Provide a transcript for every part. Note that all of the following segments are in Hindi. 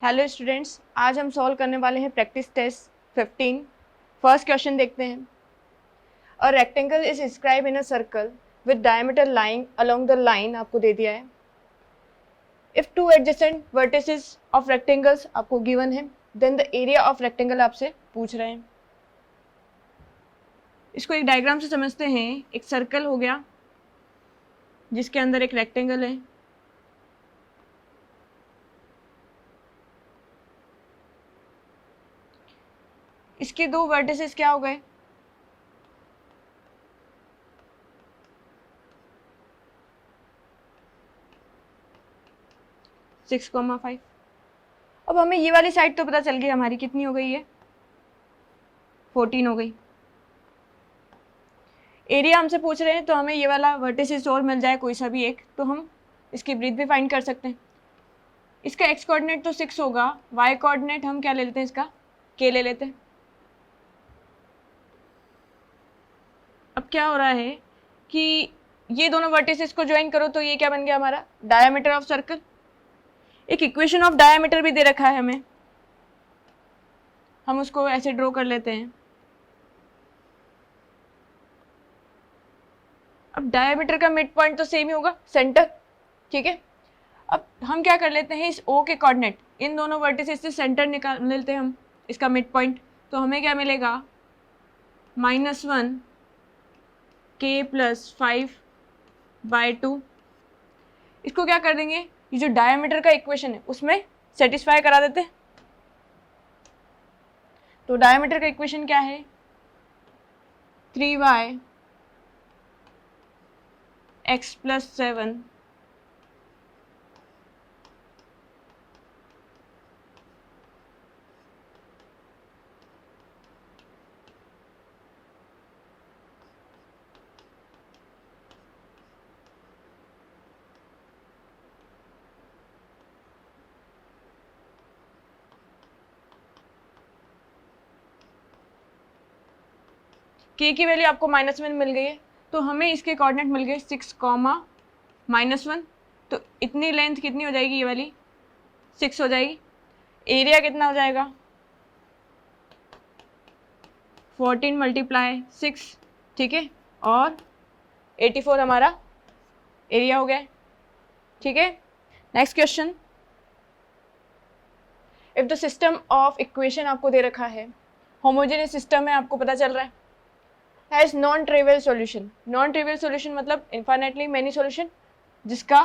हेलो स्टूडेंट्स, आज हम सॉल्व करने वाले हैं प्रैक्टिस टेस्ट 15। फर्स्ट क्वेश्चन देखते हैं। A rectangle is inscribe in a circle with diameter lying along the line, आपको दे दिया है। If two adjacent vertices of rectangles आपको गिवन है, then the area of rectangle आपसे पूछ रहे हैं। इसको एक डायग्राम से समझते हैं। एक सर्कल हो गया जिसके अंदर एक रेक्टेंगल है। इसके दो वर्टिसेस क्या हो गए, 6,5। अब हमें ये वाली साइड तो पता चल गई हमारी कितनी हो गई है, 14 हो गई। एरिया हमसे पूछ रहे हैं तो हमें ये वाला वर्टिसेस और मिल जाए कोई सा भी एक, तो हम इसकी ब्रीथ भी फाइंड कर सकते हैं। इसका एक्स कोऑर्डिनेट तो 6 होगा, वाई कोऑर्डिनेट हम क्या ले लेते हैं, इसका के ले लेते हैं। अब क्या हो रहा है कि ये दोनों वर्टिसेस को ज्वाइन करो तो ये क्या बन गया हमारा, डायमीटर ऑफ सर्कल। एक इक्वेशन ऑफ डायमीटर भी दे रखा है हमें, हम उसको ऐसे ड्रॉ कर लेते हैं। अब डायमीटर का मिड पॉइंट तो सेम ही होगा, सेंटर, ठीक है। अब हम क्या कर लेते हैं, इस ओ के कोऑर्डिनेट इन दोनों वर्टिसेस से सेंटर निकाल लेते हैं हम, इसका मिड पॉइंट। तो हमें क्या मिलेगा, -1 k + 5/2। इसको क्या कर देंगे, ये जो डायमीटर का इक्वेशन है उसमें सेटिस्फाई करा देते हैं। तो डायमीटर का इक्वेशन क्या है, 3y x + 7 k की वैल्यू आपको -1 मिल गई है, तो हमें इसके कोऑर्डिनेट मिल गए 6, -1। तो इतनी लेंथ कितनी हो जाएगी, ये वाली 6 हो जाएगी। एरिया कितना हो जाएगा, 14 × 6, ठीक है। और 84 हमारा एरिया हो गया, ठीक है। Next question, if the system of equation आपको दे रखा है, होमोजेनियस सिस्टम है, आपको पता चल रहा है, has non trivial solution. Non trivial solution मतलब इन्फाइनाइटली मेनी सॉल्यूशन जिसका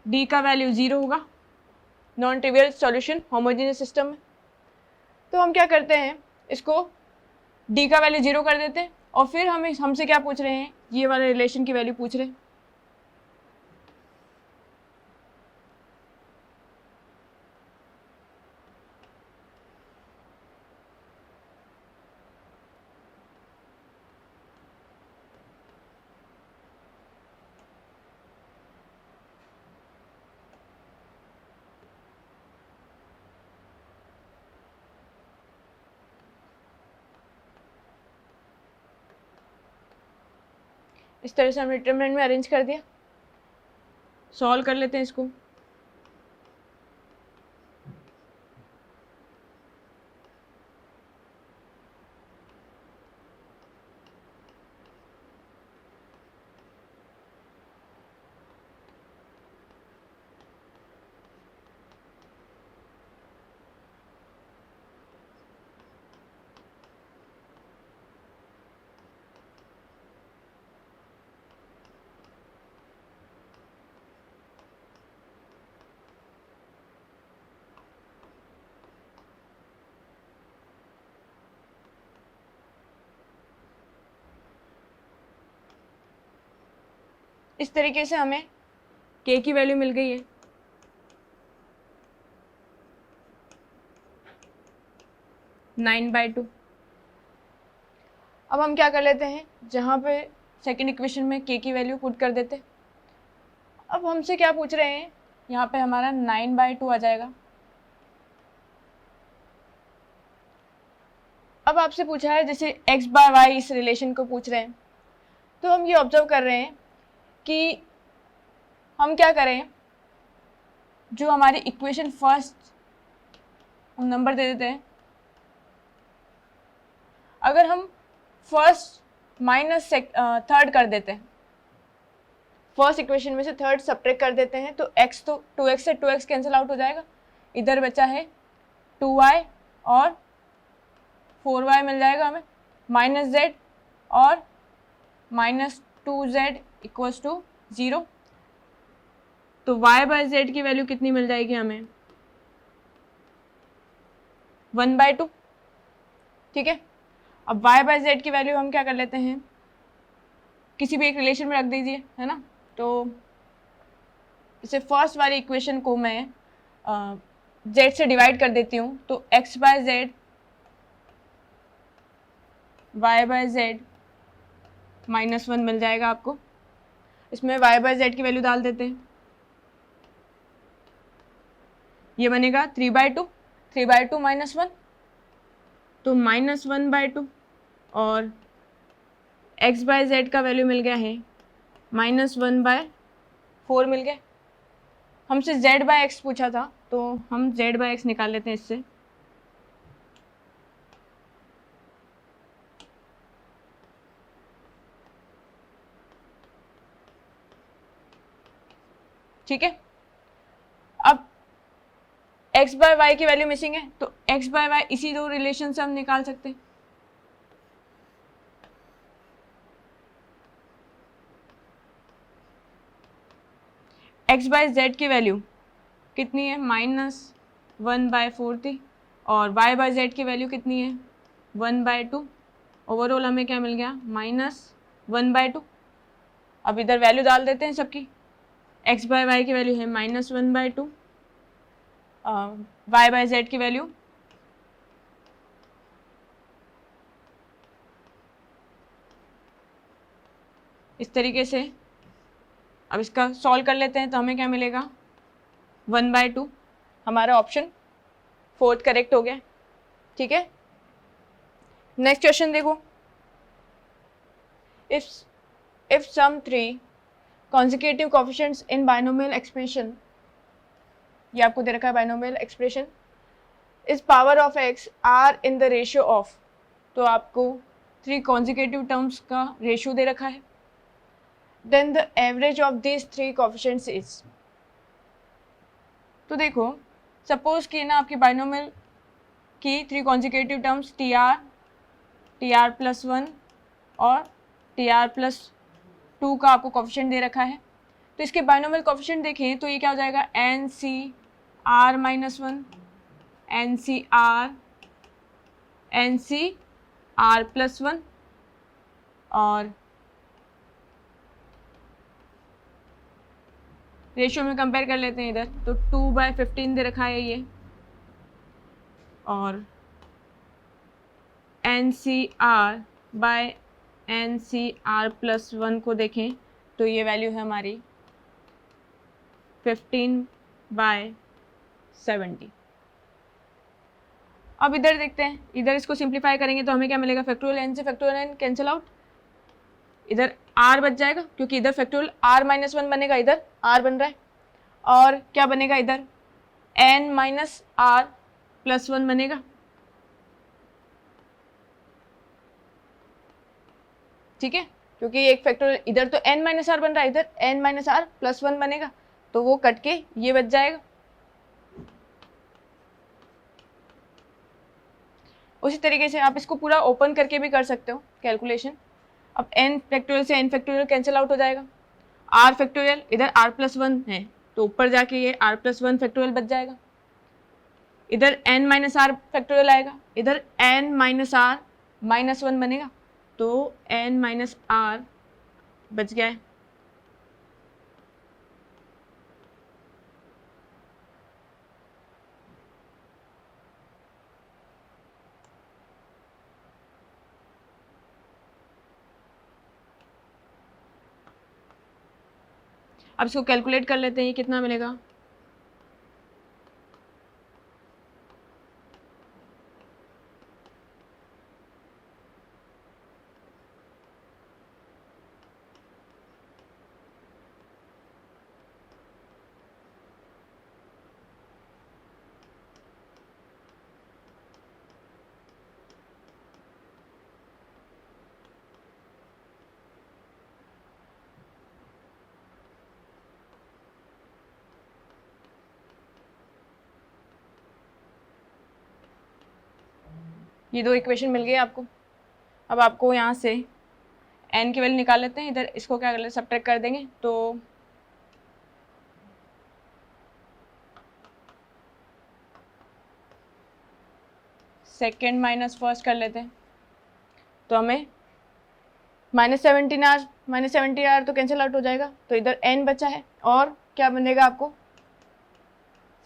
d का वैल्यू 0 होगा, non trivial solution homogeneous system में। तो हम क्या करते हैं, इसको d का वैल्यू 0 कर देते हैं और फिर हमें हमसे क्या पूछ रहे हैं, ये वाले रिलेशन की वैल्यू पूछ रहे हैं। इस तरह से हमने डिटरमिनेंट में अरेंज कर दिया। सॉल्व कर लेते हैं इसको। इस तरीके से हमें k की वैल्यू मिल गई है। (9/2). अब हम क्या कर लेते हैं, जहाँ पे सेकंड इक्वेशन में k की वैल्यू पुट कर देते। अब हमसे क्या पूछ रहे हैं, यहाँ पे हमारा 9/2 आ जाएगा। अब आपसे पूछा है जैसे x/y इस रिलेशन को पूछ रहे हैं, तो हम ये ऑब्जर्व कर रहे हैं कि हम क्या करें, जो हमारी इक्वेशन फर्स्ट हम नंबर दे देते हैं, अगर हम फर्स्ट माइनस थर्ड कर देते हैं, फर्स्ट इक्वेशन में से थर्ड सब्ट्रैक्ट कर देते हैं, तो x तो 2x से 2x कैंसिल आउट हो जाएगा, इधर बचा है 2y और 4y मिल जाएगा हमें, माइनस z और माइनस 2z इक्वल्स टू 0। तो y बाय z की वैल्यू कितनी मिल जाएगी हमें, 1/2। ठीक है, अब y बाय z की वैल्यू हम क्या कर लेते हैं, किसी भी एक रिलेशन में रख दीजिए, है ना। तो इसे फर्स्ट वाली इक्वेशन को मैं z से डिवाइड कर देती हूँ, तो x by z y by z -1 मिल जाएगा आपको। इसमें y बाय z की वैल्यू डाल देते हैं, ये बनेगा 3/2, 3/2 -1, तो -1/2 और x बाय z का वैल्यू मिल गया है -1/4 मिल गया। हमसे z बाय x पूछा था, तो हम z बाय x निकाल लेते हैं इससे। ठीक है, अब x बाय y की वैल्यू मिसिंग है, तो x बाय y इसी दो रिलेशन से हम निकाल सकते हैं। x बाय z की वैल्यू कितनी है, -1/4 थी, और y बाय z की वैल्यू कितनी है, 1/2। ओवरऑल हमें क्या मिल गया, -1/2। अब इधर वैल्यू डाल देते हैं सबकी, x बाय y की वैल्यू है -1/2, y बाय z की वैल्यू इस तरीके से। अब इसका सॉल्व कर लेते हैं, तो हमें क्या मिलेगा, 1/2। हमारा ऑप्शन फोर्थ करेक्ट हो गया। ठीक है, नेक्स्ट क्वेश्चन देखो, if some 3 consecutive coefficients in binomial expression, ये आपको दे रखा है binomial expression, is power of x are in the ratio of, तो आपको 3 consecutive terms का रेशियो दे रखा है, then the average of these 3 coefficients is। तो देखो, सपोज कि ना आपकी बाइनोमियल की 3 consecutive terms tr+1 और tr+2 का आपको कोफिशिएंट दे रखा है, तो इसके बाइनोमियल कोफिशिएंट देखें तो ये क्या हो जाएगा, NCr-1 NCr+1, और रेशियो में कंपेयर कर लेते हैं इधर, तो 2/15 दे रखा है ये, और NCr/NCr+1 को देखें तो ये वैल्यू है हमारी 15/70। अब इधर देखते हैं, इधर इसको सिंप्लीफाई करेंगे तो हमें क्या मिलेगा, फैक्टोरियल n से फैक्टोरियल n कैंसिल आउट, इधर r बच जाएगा, क्योंकि इधर फैक्टोरियल r-1 बनेगा, इधर r बन रहा है, और क्या बनेगा, इधर n-r+1 बनेगा। ठीक है, क्योंकि एक फैक्टोरियल इधर तो n-r बन रहा है, इधर n-r+1 बनेगा, तो वो कट के ये बच जाएगा। उसी तरीके से आप इसको पूरा ओपन करके भी कर सकते हो कैलकुलेशन। अब n फैक्टोरियल से n फैक्टोरियल कैंसिल आउट हो जाएगा, r फैक्टोरियल इधर r+1 है, तो ऊपर जाके ये r+1 फैक्टोरियल बच जाएगा, इधर n-r फैक्टोरियल आएगा, इधर n-r-1 बनेगा, तो n-r बच गया है। अब इसको कैलकुलेट कर लेते हैं, ये कितना मिलेगा, ये दो इक्वेशन मिल गई आपको। अब आपको यहाँ से n की वैल्यू निकाल लेते हैं, इधर इसको क्या कर लेते हैं, सब्ट्रैक्ट कर देंगे, तो सेकेंड माइनस फर्स्ट कर लेते हैं, तो हमें -17r तो कैंसिल आउट हो जाएगा, तो इधर n बचा है और क्या बनेगा आपको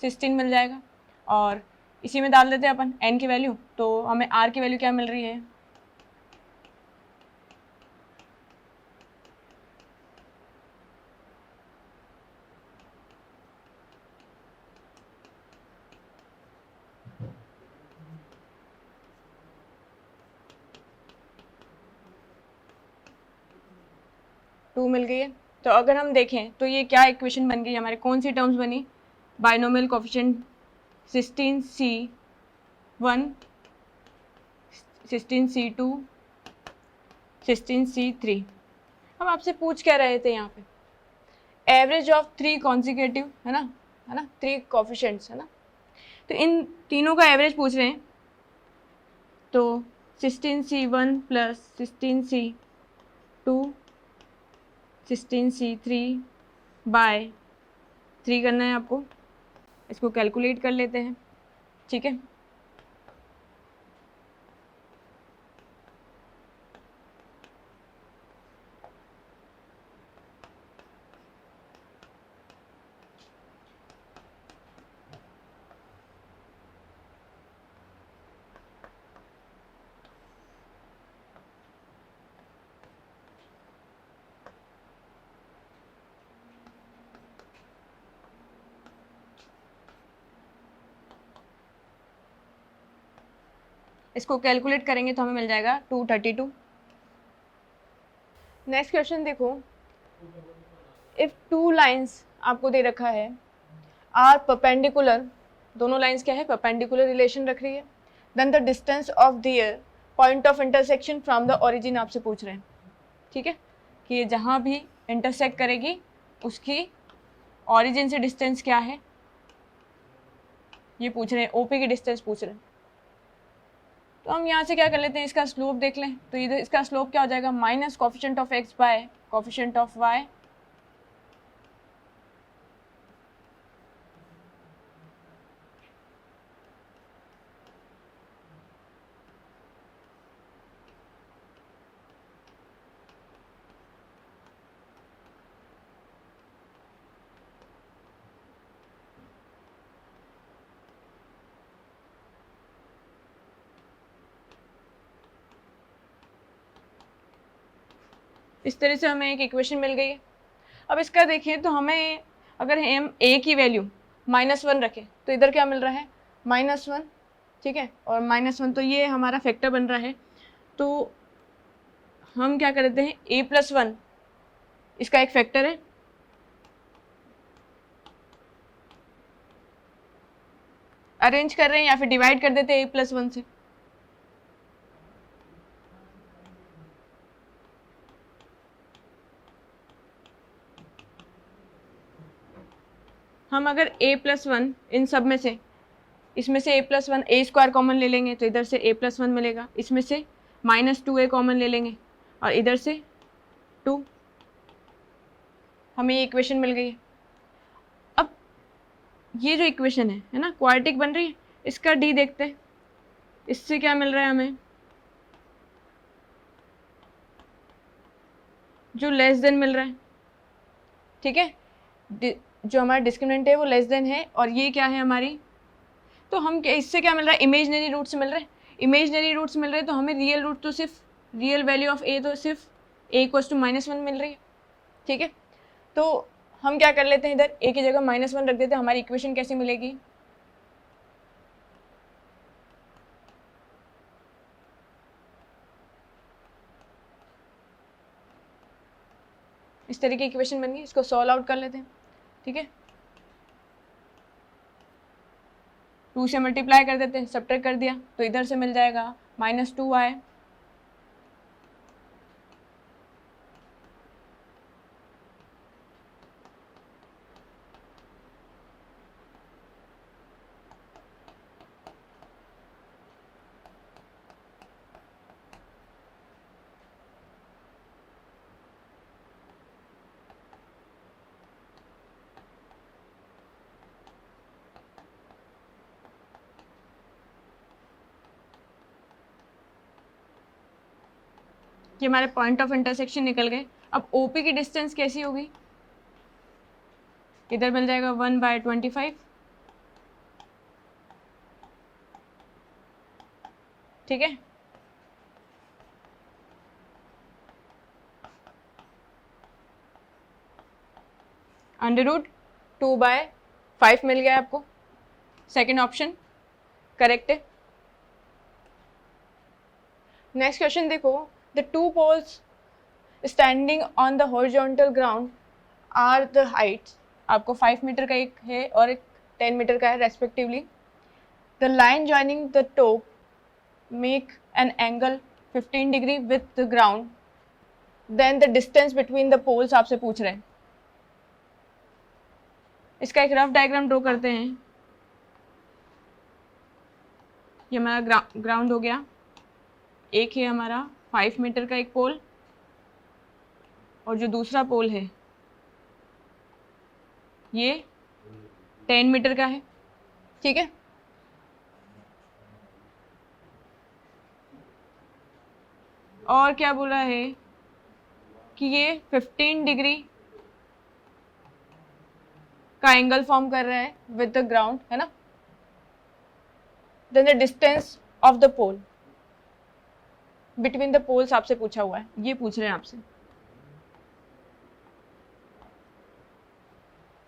16 मिल जाएगा। और इसी में डाल देते हैं अपन n की वैल्यू, तो हमें r की वैल्यू क्या मिल रही है, 2 मिल गई है। तो अगर हम देखें तो ये क्या इक्वेशन बन गई हमारे, कौन सी टर्म्स बनी, binomial coefficient 16c1, 16c2, 16c3। हम आपसे पूछ क्या रहे थे यहाँ पे, एवरेज ऑफ 3 कॉन्जिक्यूटिव, है ना, 3 कोफिशिएंट्स, है ना, तो इन तीनों का एवरेज पूछ रहे हैं। तो 16c1 plus 16c2 16c3 bye 3 करना है आपको, इसको कैलकुलेट कर लेते हैं, ठीक है। इसको कैलकुलेट करेंगे तो हमें मिल जाएगा 232। नेक्स्ट क्वेश्चन देखो, इफ 2 लाइन्स आपको दे रखा है आर परपेंडिकुलर, दोनों लाइन्स क्या है, परपेंडिकुलर रिलेशन रख रही है, then the distance of their point of intersection from the origin आपसे पूछ रहे हैं, ठीक है, कि ये जहाँ भी इंटरसेक्ट करेगी उसकी ओरिजिन से डिस्टेंस क्या है, ये पूछ रहे हैं, ओपी की डिस्टेंस पूछ रहे हैं। तो हम यहाँ से क्या कर लेते हैं, इसका स्लोप देख लें, तो इधर इसका स्लोप क्या हो जाएगा, minus coefficient of X by coefficient of Y, इस तरह से हमें एक इक्वेशन मिल गई है। अब इसका देखिए तो हमें अगर हम a की वैल्यू -1 रखें तो इधर क्या मिल रहा है, -1, ठीक है, और -1 तो ये हमारा फैक्टर बन रहा है, तो हम क्या कर देते हैं, a+1 इसका एक फैक्टर है, अरेंज कर रहे हैं या फिर डिवाइड कर देते हैं a+1 से, हम अगर a+1 इन सब में से, इसमें से a+1 a² कॉमन ले लेंगे तो इधर से a+1 मिलेगा, इसमें से -2a कॉमन ले लेंगे और इधर से 2, हमें ये इक्वेशन मिल गई है। अब ये जो इक्वेशन है ना, क्वाड्रेटिक बन रही है, इसका d देखते हैं, इससे क्या मिल रहा है हमें, जो लेस देन मिल रहा है, ठीक है, जो हमारा डिस्क्रिमिनेंट है वो लेस देन है, और ये क्या है हमारी, तो हम क्या, इससे क्या मिल रहा है, इमेजनरी रूट्स मिल रहे हैं, इमेजनरी रूट्स मिल रहे हैं, तो हमें रियल रूट तो सिर्फ रियल वैल्यू ऑफ a तो सिर्फ a = -1 मिल रही है, ठीक है। तो हम क्या कर लेते हैं, इधर a की जगह -1 रख देते हैं, हमारी इक्वेशन कैसी मिलेगी, इस तरीके की इक्वेशन बन गई, इसको सॉल्व आउट कर लेते हैं, ठीक है, 2 से मल्टीप्लाई कर देते हैं, सब्ट्रैक्ट कर दिया तो इधर से मिल जाएगा -2y, ये हमारे पॉइंट ऑफ इंटरसेक्शन निकल गए। अब ओपी की डिस्टेंस कैसी होगी, इधर मिल जाएगा 1/25, ठीक है। √2/5 मिल गया आपको, सेकेंड ऑप्शन करेक्ट है। नेक्स्ट क्वेश्चन देखो, the two poles standing on the horizontal ground are the heights, आपको 5 मीटर का एक है और एक 10 मीटर का है respectively. The line joining the top make an angle 15 degree with the ground, then the distance between the poles आपसे पूछ रहे हैं। इसका एक रफ डायग्राम ड्रॉ करते हैं। ये हमारा ग्राउंड हो गया, एक है हमारा 5 मीटर का एक पोल, और जो दूसरा पोल है ये 10 मीटर का है, ठीक है। और क्या बोला है कि ये 15 डिग्री का एंगल फॉर्म कर रहा है विद द ग्राउंड, है ना। Then the distance of the pole between the poles आपसे पूछा हुआ है, ये पूछ रहे हैं आपसे,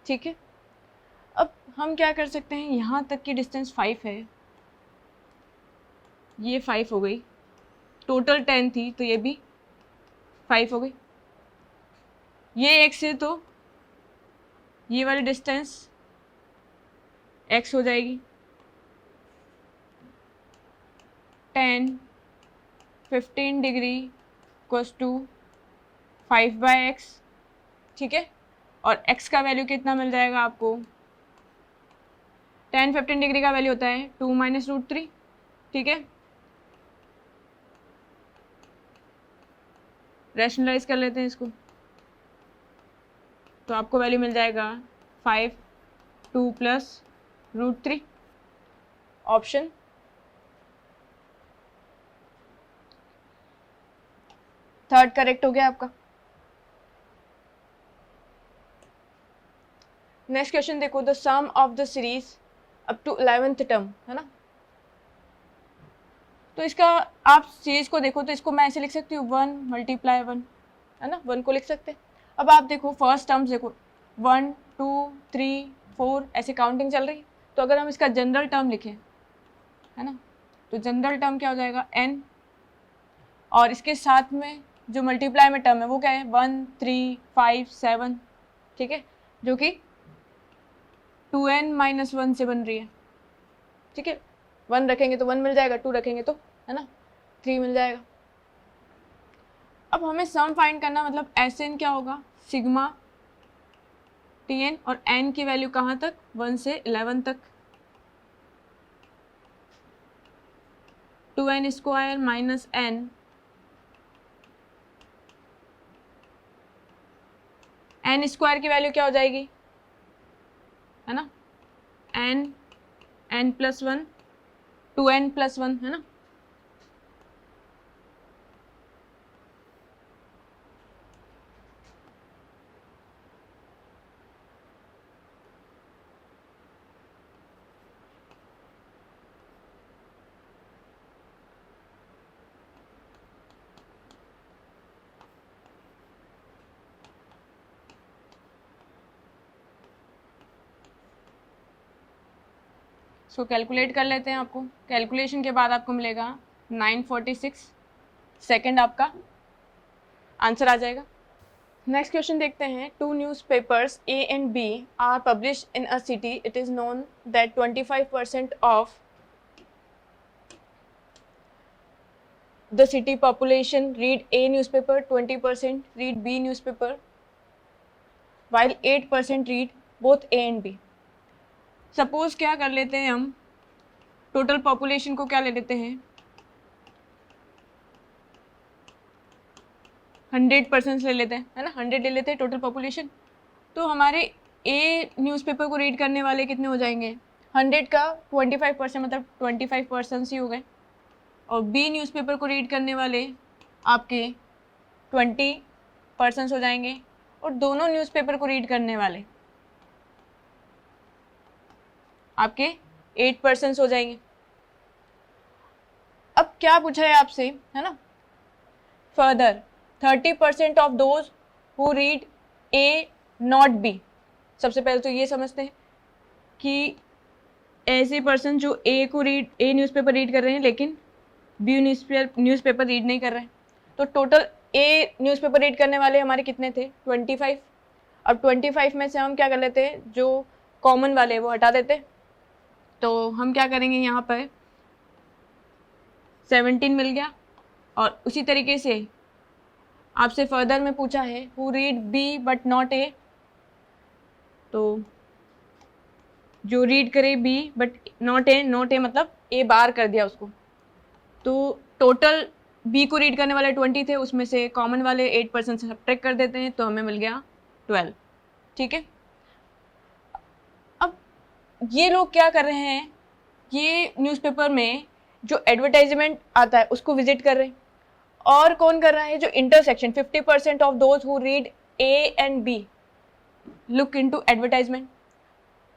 ठीक है। अब हम क्या कर सकते हैं, यहाँ तक की डिस्टेंस 5 है, ये 5 हो गई, टोटल 10 थी तो ये भी 5 हो गई। ये x है तो ये वाली डिस्टेंस x हो जाएगी, 10 15 डिग्री इक्वल्स टू 5/x, ठीक है। और x का वैल्यू कितना मिल जाएगा आपको, 10 15 डिग्री का वैल्यू होता है 2 - √3, ठीक है। रैशनलाइज कर लेते हैं इसको, तो आपको वैल्यू मिल जाएगा 5 2 + √3, ऑप्शन थर्ड करेक्ट हो गया आपका। नेक्स्ट क्वेश्चन देखो, the sum of the series up to 11th term, है ना। तो इसका आप सीरीज को देखो तो इसको मैं ऐसे लिख सकती हूँ 1 × 1, है ना, 1 को लिख सकते हैं। अब आप देखो फर्स्ट टर्म्स देखो 1 2 3 4 ऐसे काउंटिंग चल रही है, तो अगर हम इसका जनरल टर्म लिखें, है ना, तो जनरल टर्म क्या हो जाएगा n, और इसके साथ में जो मल्टीप्लाई में टर्म है वो क्या है 1 3 5 7, ठीक है, जो कि 2n - 1 से बन रही है, ठीक है। 1 रखेंगे तो 1 मिल जाएगा, 2 रखेंगे तो, है ना, 3 मिल जाएगा। अब हमें सम फाइंड करना, मतलब Sn क्या होगा, सिग्मा Tn, और n की वैल्यू कहाँ तक, 1 से 11 तक, 2n² - n, n² की वैल्यू क्या हो जाएगी, है ना, n + 1 2n + 1, है ना। इसको कैलकुलेट कर लेते हैं। आपको कैलकुलेशन के बाद आपको मिलेगा 946 सेकेंड, आपका आंसर आ जाएगा। नेक्स्ट क्वेश्चन देखते हैं, 2 newspapers A and B are publish in a city, it is known that 25% of the city population read A newspaper, 20% read B newspaper, while 8% read both A and B। Suppose क्या कर लेते हैं, हम टोटल पॉपुलेशन को क्या ले लेते हैं, 100% ले लेते हैं, है ना, 100 ले लेते हैं टोटल पॉपुलेशन। तो हमारे ए न्यूज़पेपर को रीड करने वाले कितने हो जाएंगे, 100 का 25%, मतलब 25% ही हो गए, और बी न्यूज़पेपर को रीड करने वाले आपके 20% हो जाएंगे और दोनों न्यूज़पेपर को रीड करने वाले आपके 8% हो जाएंगे। अब क्या पूछा है आपसे, है ना, further 30% of those who read A not be. सबसे पहले तो ये समझते हैं कि ऐसे पर्सन जो ए न्यूज़पेपर रीड कर रहे हैं लेकिन बी न्यूज़पेपर रीड नहीं कर रहे हैं। तो टोटल ए न्यूज़पेपर रीड करने वाले हमारे कितने थे, 25। अब 25 में से हम क्या कर लेते हैं, जो कॉमन वाले वो हटा देते। तो हम क्या करेंगे, यहाँ पर 17 मिल गया। और उसी तरीके से आपसे फर्दर में पूछा है who read B but not A, तो जो रीड करे बी बट नॉट ए मतलब ए बार कर दिया उसको। तो टोटल बी को रीड करने वाले 20 थे, उसमें से कॉमन वाले 8% से सब्ट्रैक्ट कर देते हैं तो हमें मिल गया 12। ठीक है, अब ये लोग क्या कर रहे हैं, ये न्यूज़पेपर में जो एडवर्टाइजमेंट आता है उसको विजिट कर रहे हैं। और कौन कर रहा है, जो intersection 50% of those who read A and B look into advertisement.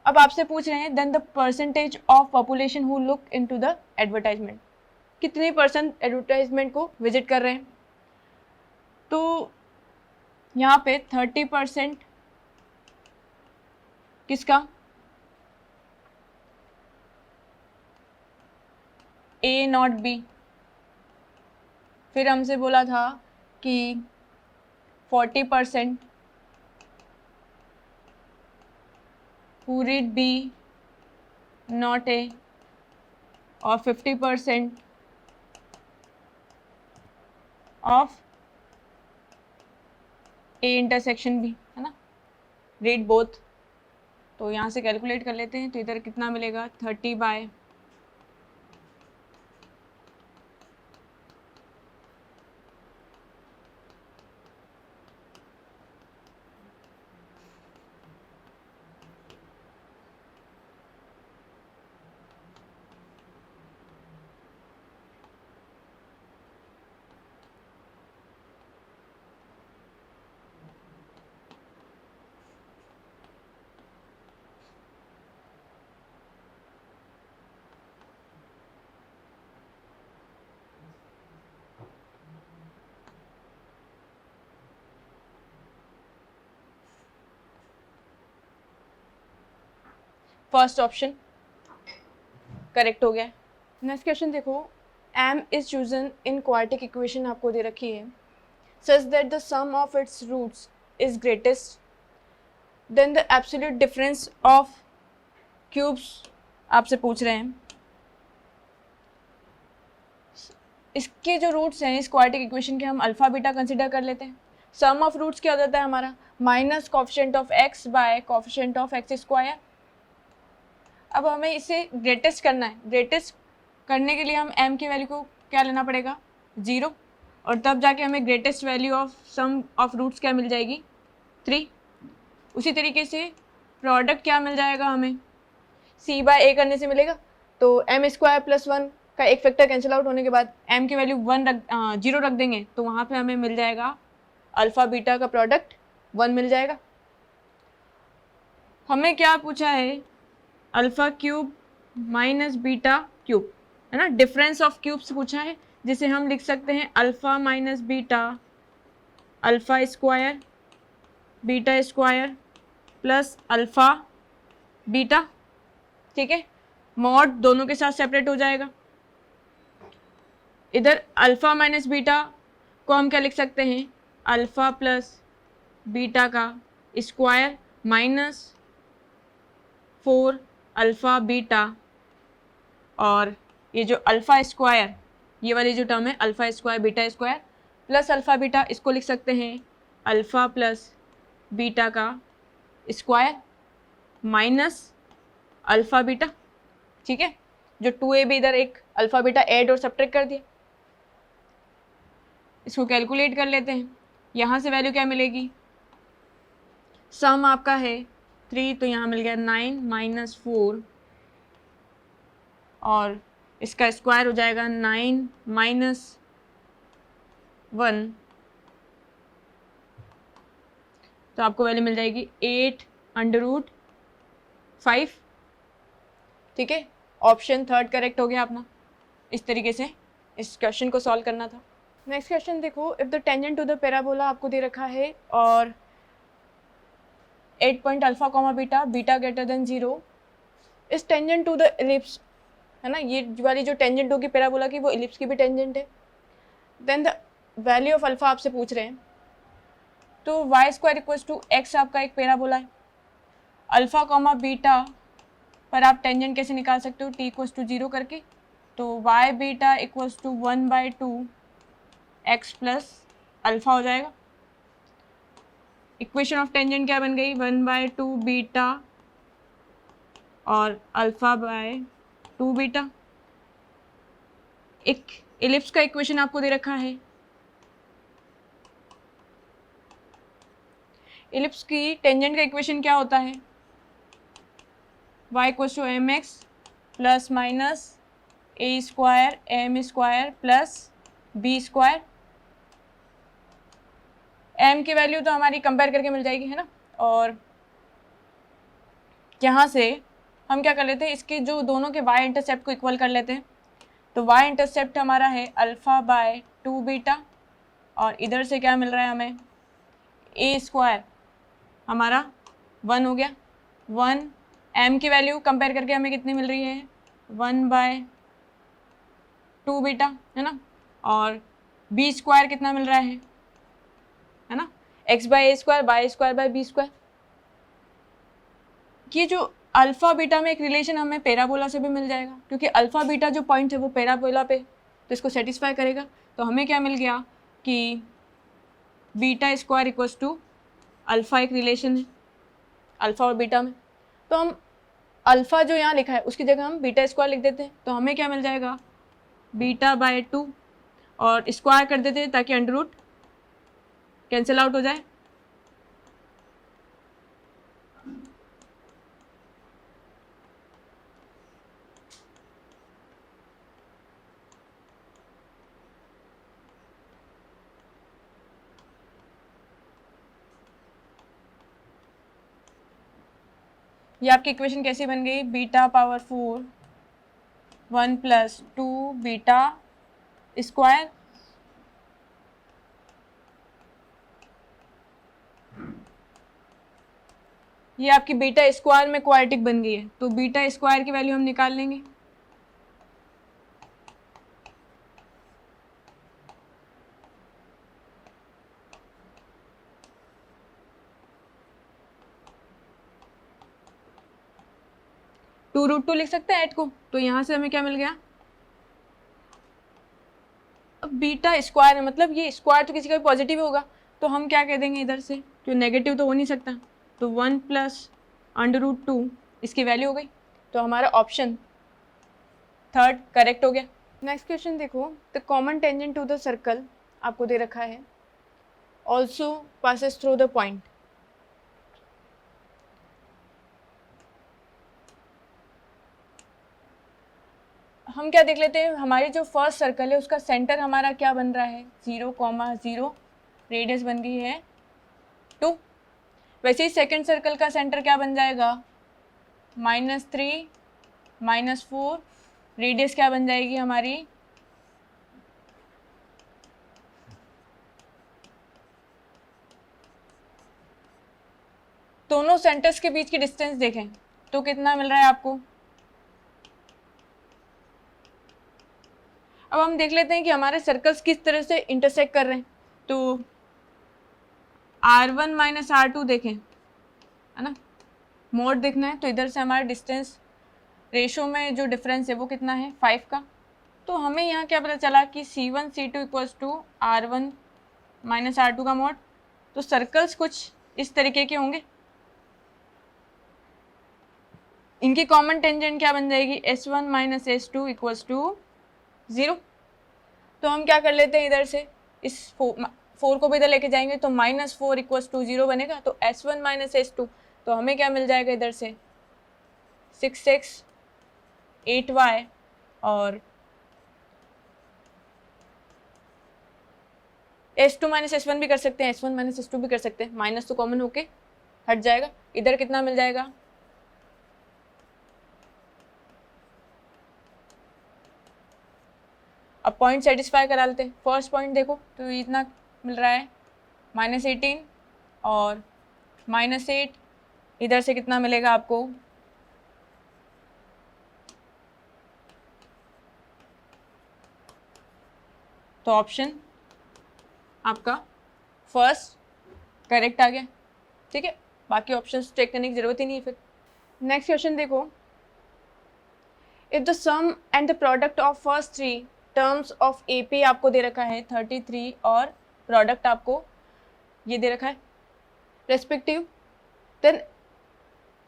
अब आपसे पूछ रहे हैं then the percentage of population who look into the advertisement, कितने % एडवर्टाइजमेंट को विजिट कर रहे हैं। तो यहाँ पे 30% किसका, ए नॉट बी। फिर हमसे बोला था कि 40% who read B not A और 50% ऑफ ए इंटरसेक्शन बी, है ना, रीड बोथ। तो यहाँ से कैलकुलेट कर लेते हैं, तो इधर कितना मिलेगा, 30/। फर्स्ट ऑप्शन करेक्ट हो गया। नेक्स्ट क्वेश्चन देखो, m is chosen in quadratic equation आपको दे रखी है, such that the sum of its roots is greatest than the absolute difference of cubes आपसे पूछ रहे हैं। इसके जो रूट्स हैं इस क्वाड्रेटिक इक्वेशन के हम अल्फा बीटा कंसिडर कर लेते हैं। सम ऑफ रूट्स क्या हो जाता है हमारा, minus coefficient of x bye coefficient of x square. अब हमें इसे ग्रेटेस्ट करना है, ग्रेटेस्ट करने के लिए हम m की वैल्यू को क्या लेना पड़ेगा, 0, और तब जाके हमें greatest value of sum of roots क्या मिल जाएगी, 3। उसी तरीके से प्रोडक्ट क्या मिल जाएगा हमें, c/a करने से मिलेगा। तो m² + 1 का एक फैक्टर कैंसिल आउट होने के बाद m की वैल्यू 0 रख देंगे तो वहाँ पे हमें मिल जाएगा अल्फ़ा बीटा का प्रोडक्ट 1 मिल जाएगा। हमें क्या पूछा है, alpha cube minus beta cube, है ना, डिफरेंस ऑफ क्यूब्स पूछा है, जिसे हम लिख सकते हैं alpha minus beta alpha square beta square plus alpha beta. ठीक है, मॉड दोनों के साथ सेपरेट हो जाएगा। इधर अल्फ़ा माइनस बीटा को हम क्या लिख सकते हैं, अल्फ़ा प्लस बीटा का स्क्वायर माइनस 4 अल्फ़ा बीटा, और ये जो अल्फ़ा स्क्वायर, ये वाली जो टर्म है alpha square beta square plus alpha beta, इसको लिख सकते हैं अल्फ़ा प्लस बीटा का स्क्वायर माइनस अल्फ़ा बीटा। ठीक है, जो 2a भी इधर एक अल्फ़ा बीटा ऐड और सब्ट्रैक्ट कर दिया। इसको कैलकुलेट कर लेते हैं, यहाँ से वैल्यू क्या मिलेगी, सम आपका है 3 तो यहाँ मिल गया 9 माइनस 4 और इसका स्क्वायर हो जाएगा 9 माइनस 1 तो आपको वैल्यू मिल जाएगी 8√5। ठीक है, ऑप्शन थर्ड करेक्ट हो गया अपना। इस तरीके से इस क्वेश्चन को सॉल्व करना था। नेक्स्ट क्वेश्चन देखो, if the tangent to the parabola आपको दे रखा है और 8 point alpha comma beta, beta greater than 0 इस टेंजेंट टू द इलिप्स, है ना, ये वाली जो टेंजेंट होगी पैराबोला की वो इलिप्स की भी टेंजेंट है। Then the value of alpha आपसे पूछ रहे हैं, तो Y square equals to X आपका एक पैराबोला है। अल्फा कॉमा बीटा पर आप टेंजेंट कैसे निकाल सकते हो, टी इक्वल्स टू 0 करके, तो Y beta equals to 1/2 X plus alpha हो जाएगा। इक्वेशन ऑफ टेंजेंट क्या बन गई, 1/2 बीटा और अल्फा बाय 2 बीटा। एक इलिप्स का इक्वेशन आपको दे रखा है, इलिप्स की टेंजेंट का इक्वेशन क्या होता है, y equals to M X plus minus A square M square plus B square. M की वैल्यू तो हमारी कंपेयर करके मिल जाएगी, है ना, और यहाँ से हम क्या कर लेते हैं, इसके जो दोनों के y इंटरसेप्ट को इक्वल कर लेते हैं। तो y इंटरसेप्ट हमारा है अल्फा बाय 2 बीटा और इधर से क्या मिल रहा है हमें, ए स्क्वायर हमारा 1 हो गया। 1 m की वैल्यू कंपेयर करके हमें कितनी मिल रही है, 1/2 बीटा, है ना, और बी स्क्वायर कितना मिल रहा है ना, x by A square by square by B square. ये जो अल्फा बीटा में एक रिलेशन हमें पैराबोला से भी मिल जाएगा, क्योंकि अल्फा बीटा जो पॉइंट है वो पैराबोला पे तो इसको सेटिस्फाई करेगा। तो हमें क्या मिल गया कि beta square equals to alpha एक रिलेशन है अल्फा और बीटा में। तो हम अल्फा जो यहाँ लिखा है उसकी जगह हम बीटा स्क्वायर लिख देते हैं, तो हमें क्या मिल जाएगा, बीटा बाय 2 और स्क्वायर कर देते हैं ताकि अंडर रूट कैंसिल आउट हो जाए। ये आपकी इक्वेशन कैसी बन गई, beta power 4 1 plus 2 beta square ये आपकी बीटा स्क्वायर में क्वाड्रेटिक बन गई है, तो बीटा स्क्वायर की वैल्यू हम निकाल लेंगे। √2 लिख सकते हैं ऐड को, तो यहाँ से हमें क्या मिल गया, अब बीटा स्क्वायर मतलब ये स्क्वायर तो किसी का भी पॉजिटिव होगा, तो हम क्या कह देंगे इधर से, जो नेगेटिव तो हो नहीं सकता, तो 1 प्लस √2 इसकी वैल्यू हो गई। तो हमारा ऑप्शन थर्ड करेक्ट हो गया। नेक्स्ट क्वेश्चन देखो, the common tangent to the circle आपको दे रखा है, also passes through the point. हम क्या देख लेते हैं, हमारी जो फर्स्ट सर्कल है उसका सेंटर हमारा क्या बन रहा है, 0,0, रेडियस बन गई है 2। वैसे ही सेकंड सर्कल का सेंटर क्या बन जाएगा, -3 -4, रेडियस क्या बन जाएगी हमारी, दोनों सेंटर्स के बीच की डिस्टेंस देखें तो कितना मिल रहा है आपको। अब हम देख लेते हैं कि हमारे सर्कल्स किस तरह से इंटरसेक्ट कर रहे हैं, तो R1 माइनस R2 देखें, है ना, मोड देखना है, तो इधर से हमारा डिस्टेंस रेशो में जो डिफरेंस है वो कितना है, 5 का। तो हमें यहाँ क्या पता चला कि C1 C2 equals to R1 minus R2 का मोड। तो सर्कल्स कुछ इस तरीके के होंगे, इनकी कॉमन टेंजेंट क्या बन जाएगी, S1 minus S2 equals to 0। तो हम क्या कर लेते हैं, इधर से इस 4 को भी इधर लेके जाएंगे तो -4 इक्वल्स टू 0 बनेगा, तो S1 माइनस S2, तो हमें क्या मिल जाएगा इधर से 6x 8y और S2 माइनस S1 भी कर सकते हैं, S1 माइनस S2 भी कर सकते हैं, माइनस तो कॉमन होके हट जाएगा, इधर कितना मिल जाएगा, अब पॉइंट सेटिस्फाई करा लेते हैं। फर्स्ट पॉइंट देखो तो इतना मिल रहा है -18 और -8, इधर से कितना मिलेगा आपको, तो ऑप्शन आपका फर्स्ट करेक्ट आ गया। ठीक है, बाकी ऑप्शंस चेक करने की जरूरत ही नहीं है फिर। नेक्स्ट क्वेश्चन देखो, if the sum and the product of first 3 terms of AP आपको दे रखा है 33 और प्रोडक्ट आपको ये दे रखा है respective, then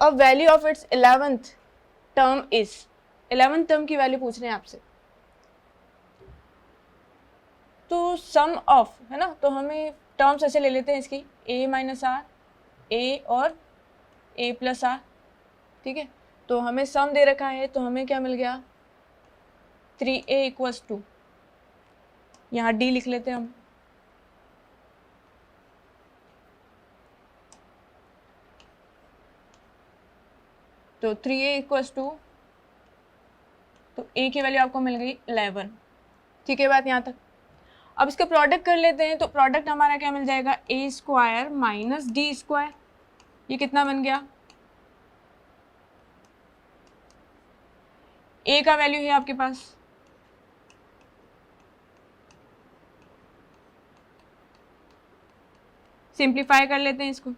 a value of its 11th term is, 11th term की वैल्यू पूछ रहे हैं आपसे। तो सम ऑफ है ना, तो हमें टर्म्स ऐसे ले लेते हैं इसकी a माइनस आर, ए और a प्लस आर। ठीक है, तो हमें सम दे रखा है तो हमें क्या मिल गया 3a इक्वल्स टू, यहाँ d लिख लेते हैं हम, तो 3a इक्वल्स टू, तो a की वैल्यू आपको मिल गई 11। ठीक है बात यहाँ तक। अब इसका प्रोडक्ट कर लेते हैं, तो प्रोडक्ट हमारा क्या मिल जाएगा a square minus D square, ये कितना बन गया, a का वैल्यू है आपके पास सिंप्लीफाई कर लेते हैं इसको,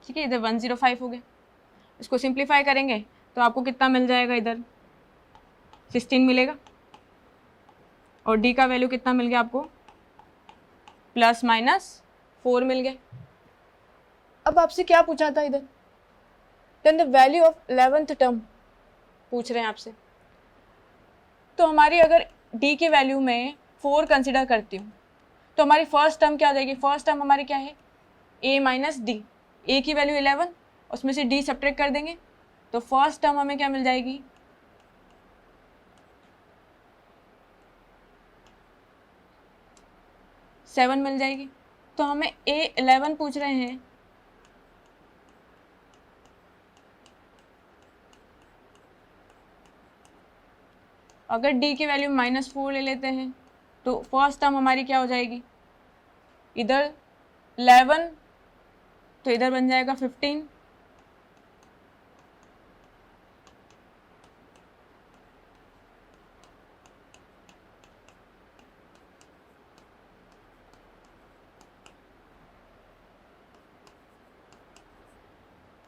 ठीक है, इधर 105 हो गया, इसको सिंप्लीफाई करेंगे तो आपको कितना मिल जाएगा, इधर 16 मिलेगा और d का वैल्यू कितना मिल गया आपको ±4 मिल गया। अब आपसे क्या पूछा था इधर, then the value of 11th term पूछ रहे हैं आपसे। तो हमारी अगर d की वैल्यू में 4 कंसिडर करती हूँ तो हमारी फर्स्ट टर्म क्या आ जाएगी, फर्स्ट टर्म हमारी क्या है a माइनस डी, a की वैल्यू 11, उसमें से d सब्ट्रैक्ट कर देंगे तो फर्स्ट टर्म हमें क्या मिल जाएगी 7 मिल जाएगी। तो हमें a11 पूछ रहे हैं, अगर d की वैल्यू -4 ले लेते हैं तो फर्स्ट टर्म हमारी क्या हो जाएगी, इधर 11 तो इधर बन जाएगा 15,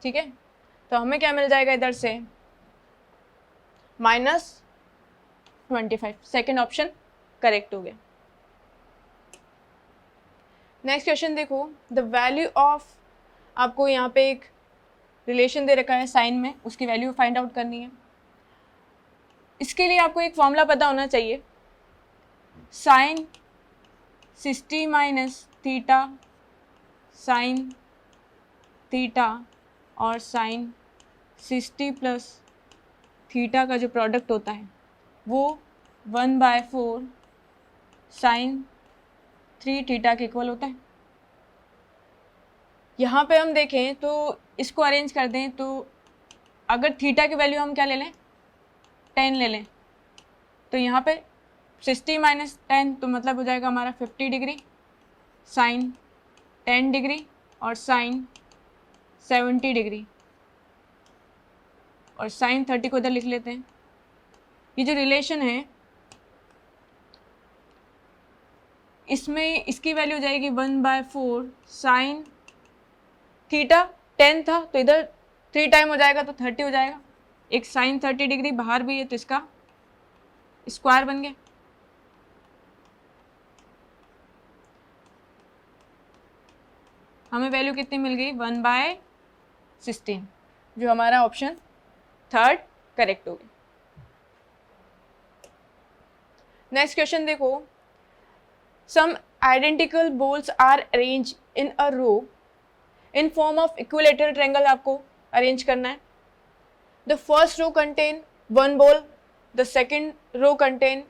ठीक है, तो हमें क्या मिल जाएगा इधर से -25, सेकेंड ऑप्शन करेक्ट हो गया। नेक्स्ट क्वेश्चन देखो, द वैल्यू ऑफ, आपको यहाँ पे एक रिलेशन दे रखा है साइन में, उसकी वैल्यू फाइंड आउट करनी है। इसके लिए आपको एक फॉर्मूला पता होना चाहिए, sine 60 minus theta sine theta और साइन 60 प्लस थीटा का जो प्रोडक्ट होता है वो 1/4 साइन 3 थीटा के इक्वल होता है। यहाँ पे हम देखें तो इसको अरेंज कर दें तो अगर थीटा की वैल्यू हम क्या ले लें 10 ले लें, तो यहाँ पे 60 माइनस 10 तो मतलब हो जाएगा हमारा 50 डिग्री, साइन 10 डिग्री और साइन 70 डिग्री, और साइन 30 को इधर लिख लेते हैं। ये जो रिलेशन है इसमें इसकी वैल्यू हो जाएगी 1/4 साइन थीटा, 10 था तो इधर 3 टाइम हो जाएगा तो 30 हो जाएगा, एक साइन 30 डिग्री बाहर भी है तो इसका स्क्वायर बन गया। हमें वैल्यू कितनी मिल गई 1/16, जो हमारा ऑप्शन थर्ड करेक्ट हो गया। नेक्स्ट क्वेश्चन देखो, some identical balls are arrange in a row in form of equilateral triangle आपको अरेंज करना है. The first row contain 1 ball, the second row contain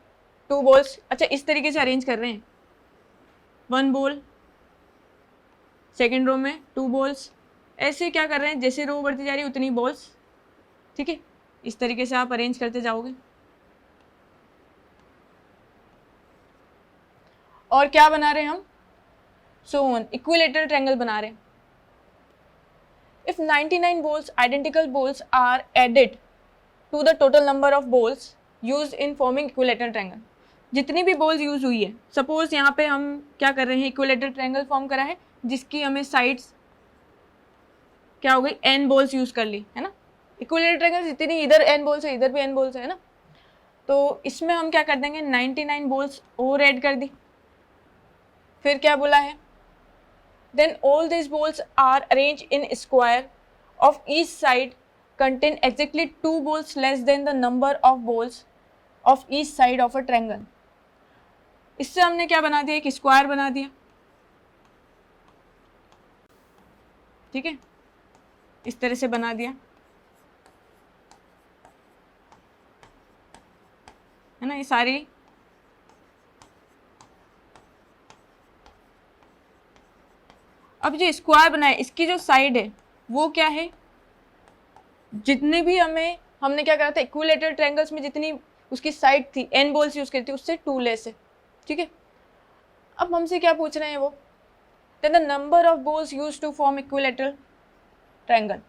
2 balls. अच्छा, इस तरीके से अरेंज कर रहे हैं, 1 बॉल, सेकेंड रो में 2 बॉल्स. ऐसे क्या कर रहे हैं, जैसे रो बढ़ती जा रही है उतनी बॉल्स. ठीक है, इस तरीके से आप अरेंज करते जाओगे. और क्या बना रहे हैं हम, सो ऑन इक्विलेटरल ट्रायंगल बना रहे हैं. If 99 balls, identical balls are added to the total number of balls used in forming equilateral triangle. जितनी भी बॉल्स यूज हुई है, सपोज यहाँ पे हम क्या कर रहे हैं, इक्विलेटरल ट्रायंगल फॉर्म करा है जिसकी हमें साइड्स क्या हो गई, n बॉल्स यूज कर ली है ना. इक्विलेटरल ट्रायंगल जितनी इधर n बॉल्स है, इधर भी n बॉल्स है ना. तो इसमें हम क्या कर देंगे, 99 बॉल्स और ऐड कर दी. फिर क्या बोला है, then all these balls are arranged in square of each side contain exactly 2 balls less than the number of balls of each side of a triangle. इससे हमने क्या बना दिया, एक स्क्वायर बना दिया. ठीक है, इस तरह से बना दिया है ना. ये सारी अब जो स्क्वायर बनाए इसकी जो साइड है वो क्या है, जितने भी हमने क्या करा था, इक्विलेटरल ट्रायंगल्स में जितनी उसकी साइड थी n बॉल्स यूज करी थी उससे 2 लेस है. ठीक है, अब हमसे क्या पूछ रहे हैं वो, then the number of balls use to form equilateral triangle.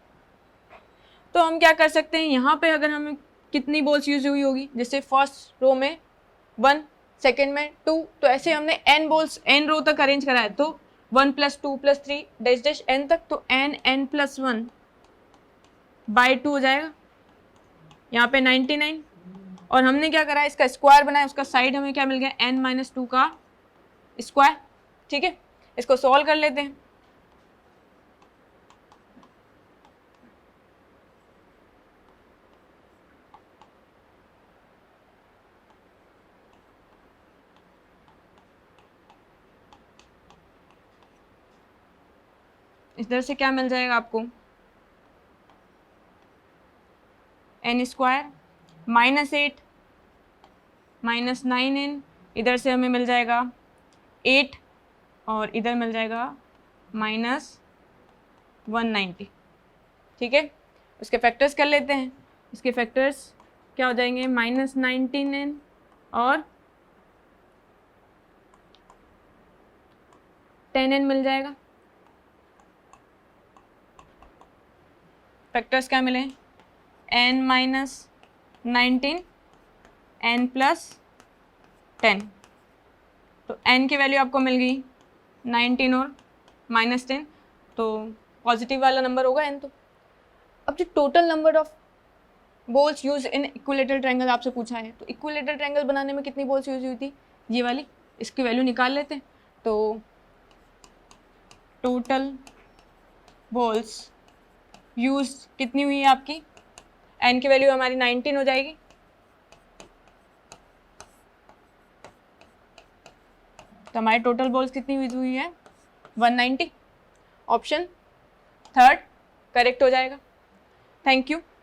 तो हम क्या कर सकते हैं, यहाँ पे अगर हमें कितनी बॉल्स यूज हुई होगी, जैसे फर्स्ट रो में 1, सेकेंड में 2, तो ऐसे हमने n बॉल्स n रो तक अरेंज करा है, तो 1 + 2 + 3 डैश डैश n तक, तो n + 1 बाई 2 हो जाएगा. यहाँ पे 99, और हमने क्या करा है, इसका स्क्वायर बनाया, उसका साइड हमें क्या मिल गया, n - 2 का स्क्वायर. ठीक है, इसको सॉल्व कर लेते हैं. इधर से क्या मिल जाएगा आपको, n स्क्वायर -8 -9n, इधर से हमें मिल जाएगा 8, और इधर मिल जाएगा -190. ठीक है, उसके फैक्टर्स कर लेते हैं. इसके फैक्टर्स क्या हो जाएंगे, -19n और 10n मिल जाएगा. फैक्टर्स क्या मिले, n - 19 n + 10, तो n की वैल्यू आपको मिल गई 19 और -10, तो पॉजिटिव वाला नंबर होगा n. तो अब जो total number of balls use in equilateral triangle आपसे पूछा है, तो इक्विलेटरल ट्रायंगल बनाने में कितनी बॉल्स यूज हुई थी, ये वाली, इसकी वैल्यू निकाल लेते हैं. तो टोटल बॉल्स यूज कितनी हुई है आपकी, n की वैल्यू हमारी 19 हो जाएगी. तो हमारी टोटल बॉल्स कितनी हुई है, 190. ऑप्शन थर्ड करेक्ट हो जाएगा. Thank you.